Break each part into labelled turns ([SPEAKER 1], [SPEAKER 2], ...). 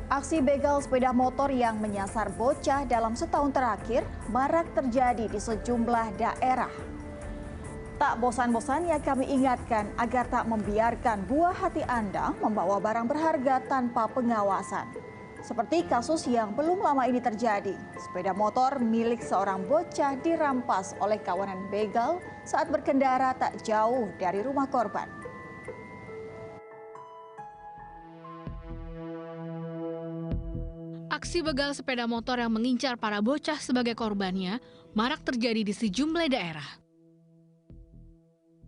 [SPEAKER 1] Aksi begal sepeda motor yang menyasar bocah dalam setahun terakhir marak terjadi di sejumlah daerah. Tak bosan-bosannya kami ingatkan agar tak membiarkan buah hati Anda membawa barang berharga tanpa pengawasan. Seperti kasus yang belum lama ini terjadi, sepeda motor milik seorang bocah dirampas oleh kawanan begal saat berkendara tak jauh dari rumah korban.
[SPEAKER 2] Aksi begal sepeda motor yang mengincar para bocah sebagai korbannya marak terjadi di sejumlah daerah.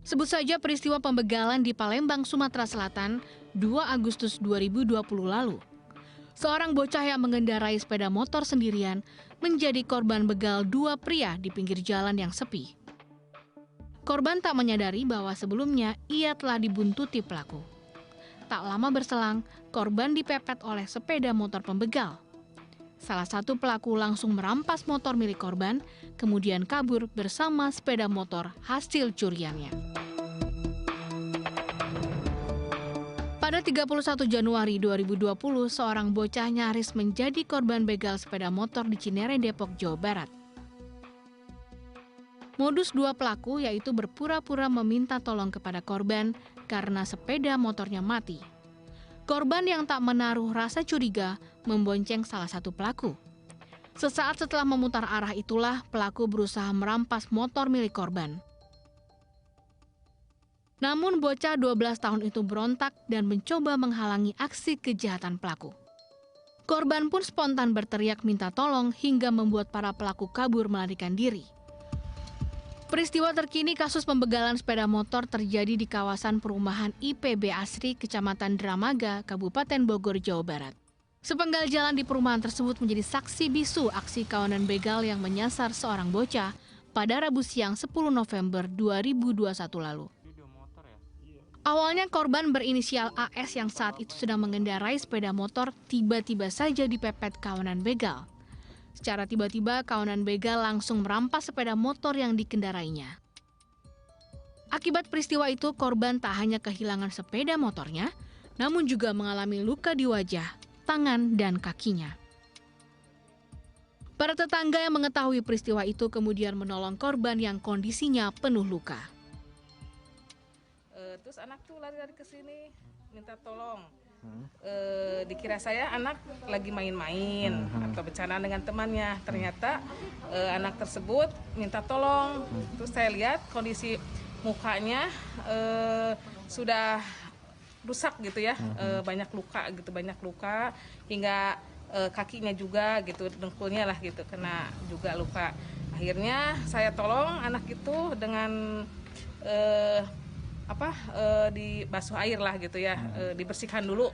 [SPEAKER 2] Sebut saja peristiwa pembegalan di Palembang, Sumatera Selatan, 2 Agustus 2020 lalu. Seorang bocah yang mengendarai sepeda motor sendirian menjadi korban begal 2 pria di pinggir jalan yang sepi. Korban tak menyadari bahwa sebelumnya ia telah dibuntuti pelaku. Tak lama berselang, korban dipepet oleh sepeda motor pembegal. Salah satu pelaku langsung merampas motor milik korban, kemudian kabur bersama sepeda motor hasil curiannya. Pada 31 Januari 2020, seorang bocah nyaris menjadi korban begal sepeda motor di Cinere, Depok, Jawa Barat. Modus 2 pelaku yaitu berpura-pura meminta tolong kepada korban karena sepeda motornya mati. Korban yang tak menaruh rasa curiga membonceng salah satu pelaku. Sesaat setelah memutar arah itulah pelaku berusaha merampas motor milik korban. Namun bocah 12 tahun itu berontak dan mencoba menghalangi aksi kejahatan pelaku. Korban pun spontan berteriak minta tolong hingga membuat para pelaku kabur melarikan diri. Peristiwa terkini kasus pembegalan sepeda motor terjadi di kawasan perumahan IPB Asri, Kecamatan Dramaga, Kabupaten Bogor, Jawa Barat. Sepenggal jalan di perumahan tersebut menjadi saksi bisu aksi kawanan begal yang menyasar seorang bocah pada Rabu siang 10 November 2021 lalu. Awalnya korban berinisial AS yang saat itu sedang mengendarai sepeda motor tiba-tiba saja dipepet kawanan begal. Secara tiba-tiba kawanan begal langsung merampas sepeda motor yang dikendarainya. Akibat peristiwa itu korban tak hanya kehilangan sepeda motornya, namun juga mengalami luka di wajah, tangan, dan kakinya. Para tetangga yang mengetahui peristiwa itu kemudian menolong korban yang kondisinya penuh luka.
[SPEAKER 3] Terus anak tuh lari-lari ke sini minta tolong. Dikira saya anak lagi main-main atau bercanda dengan temannya. Ternyata anak tersebut minta tolong. Terus saya lihat kondisi mukanya sudah rusak gitu ya, banyak luka hingga kakinya juga gitu, dengkulnya lah gitu kena juga luka. Akhirnya saya tolong anak itu dengan dibasuh air lah gitu ya, dibersihkan dulu.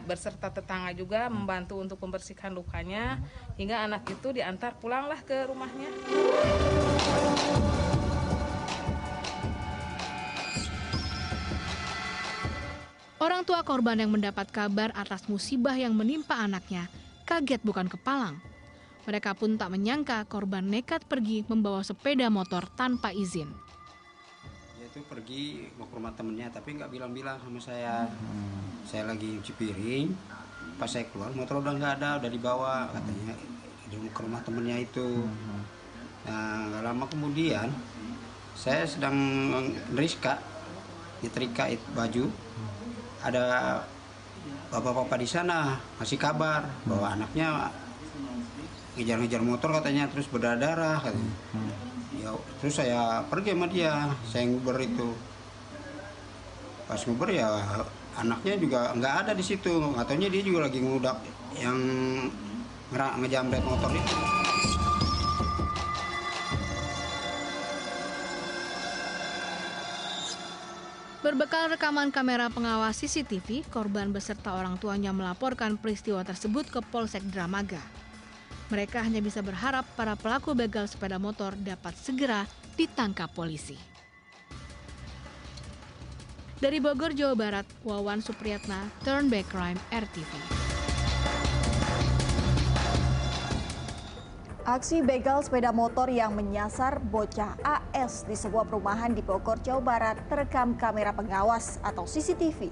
[SPEAKER 3] Berserta tetangga juga membantu untuk membersihkan lukanya hingga anak itu diantar pulanglah ke rumahnya.
[SPEAKER 2] Orang tua korban yang mendapat kabar atas musibah yang menimpa anaknya kaget bukan kepalang. Mereka pun tak menyangka korban nekat pergi membawa sepeda motor tanpa izin.
[SPEAKER 4] Itu pergi mau ke rumah temennya tapi nggak bilang-bilang sama saya. Saya lagi cuci piring, pas saya keluar motor udah nggak ada, udah dibawa katanya ke rumah temennya itu. Nah nggak lama kemudian saya sedang nyetrika baju, ada bapak-bapak di sana ngasih kabar bahwa anaknya ngejar-ngejar motor katanya, terus berdarah katanya. Ya, terus saya pergi sama dia, saya nguber itu. Pas nguber ya anaknya juga nggak ada di situ, nggak taunya dia juga lagi ngudak yang ngejamret motor itu.
[SPEAKER 2] Berbekal rekaman kamera pengawas CCTV, korban beserta orang tuanya melaporkan peristiwa tersebut ke Polsek Dramaga. Mereka hanya bisa berharap para pelaku begal sepeda motor dapat segera ditangkap polisi. Dari Bogor, Jawa Barat, Wawan Supriyatna, Turn Back Crime, RTV.
[SPEAKER 1] Aksi begal sepeda motor yang menyasar bocah AS di sebuah perumahan di Bogor, Jawa Barat terekam kamera pengawas atau CCTV.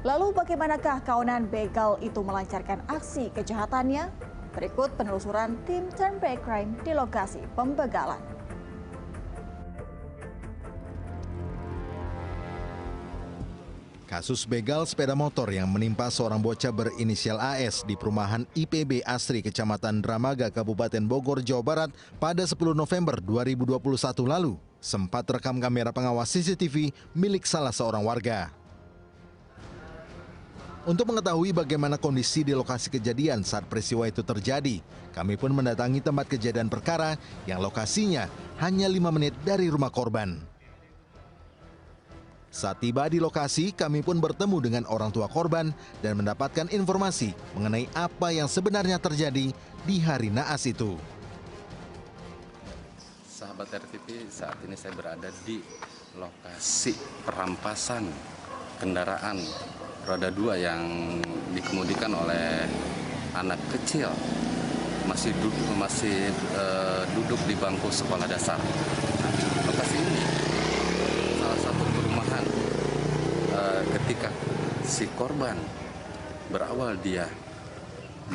[SPEAKER 1] Lalu bagaimanakah kawanan begal itu melancarkan aksi kejahatannya? Berikut penelusuran tim Turn Back Crime di lokasi pembegalan.
[SPEAKER 5] Kasus begal sepeda motor yang menimpa seorang bocah berinisial AS di perumahan IPB Asri, Kecamatan Dramaga, Kabupaten Bogor, Jawa Barat pada 10 November 2021 lalu sempat terekam kamera pengawas CCTV milik salah seorang warga. Untuk mengetahui bagaimana kondisi di lokasi kejadian saat peristiwa itu terjadi, kami pun mendatangi tempat kejadian perkara yang lokasinya hanya 5 menit dari rumah korban. Saat tiba di lokasi, kami pun bertemu dengan orang tua korban dan mendapatkan informasi mengenai apa yang sebenarnya terjadi di hari naas itu.
[SPEAKER 6] Sahabat RTV, saat ini saya berada di lokasi perampasan kendaraan roda 2 yang dikemudikan oleh anak kecil masih duduk di bangku sekolah dasar. Lokasi ini salah satu perumahan ketika si korban berawal dia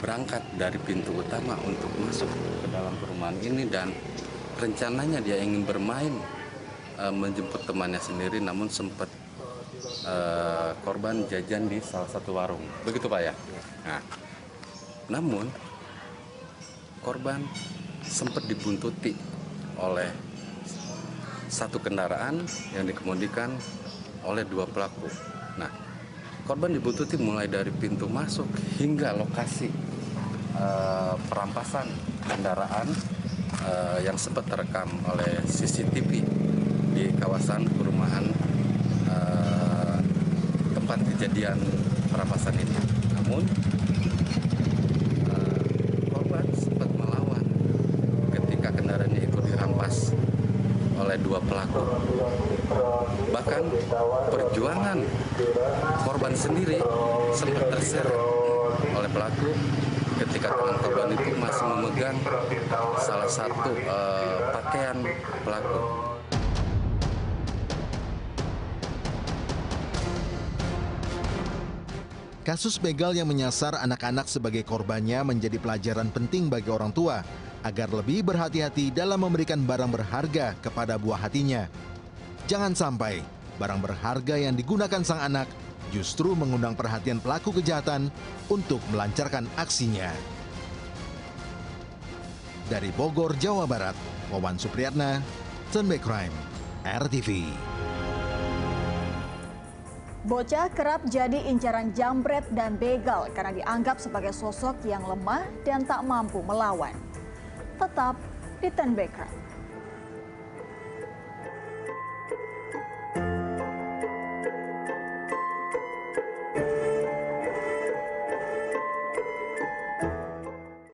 [SPEAKER 6] berangkat dari pintu utama untuk masuk ke dalam perumahan ini dan rencananya dia ingin bermain menjemput temannya sendiri, namun sempat korban jajan di salah satu warung, begitu Pak ya. Nah, namun korban sempat dibuntuti oleh satu kendaraan yang dikemudikan oleh 2 pelaku. Nah, korban dibuntuti mulai dari pintu masuk hingga lokasi perampasan kendaraan yang sempat terekam oleh CCTV di kawasan perumahan tempat kejadian perampasan ini. Namun korban sempat melawan ketika kendaraannya itu dirampas oleh 2 pelaku. Bahkan perjuangan korban sendiri sempat terseret oleh pelaku ketika tangan korban itu masih memegang salah satu pakaian pelaku.
[SPEAKER 5] Kasus begal yang menyasar anak-anak sebagai korbannya menjadi pelajaran penting bagi orang tua agar lebih berhati-hati dalam memberikan barang berharga kepada buah hatinya. Jangan sampai barang berharga yang digunakan sang anak justru mengundang perhatian pelaku kejahatan untuk melancarkan aksinya. Dari Bogor, Jawa Barat, Wawan Supriyatna, Turn Back Crime, RTV.
[SPEAKER 1] Bocah kerap jadi incaran jambret dan begal karena dianggap sebagai sosok yang lemah dan tak mampu melawan. Tetap di Turn Back Crime.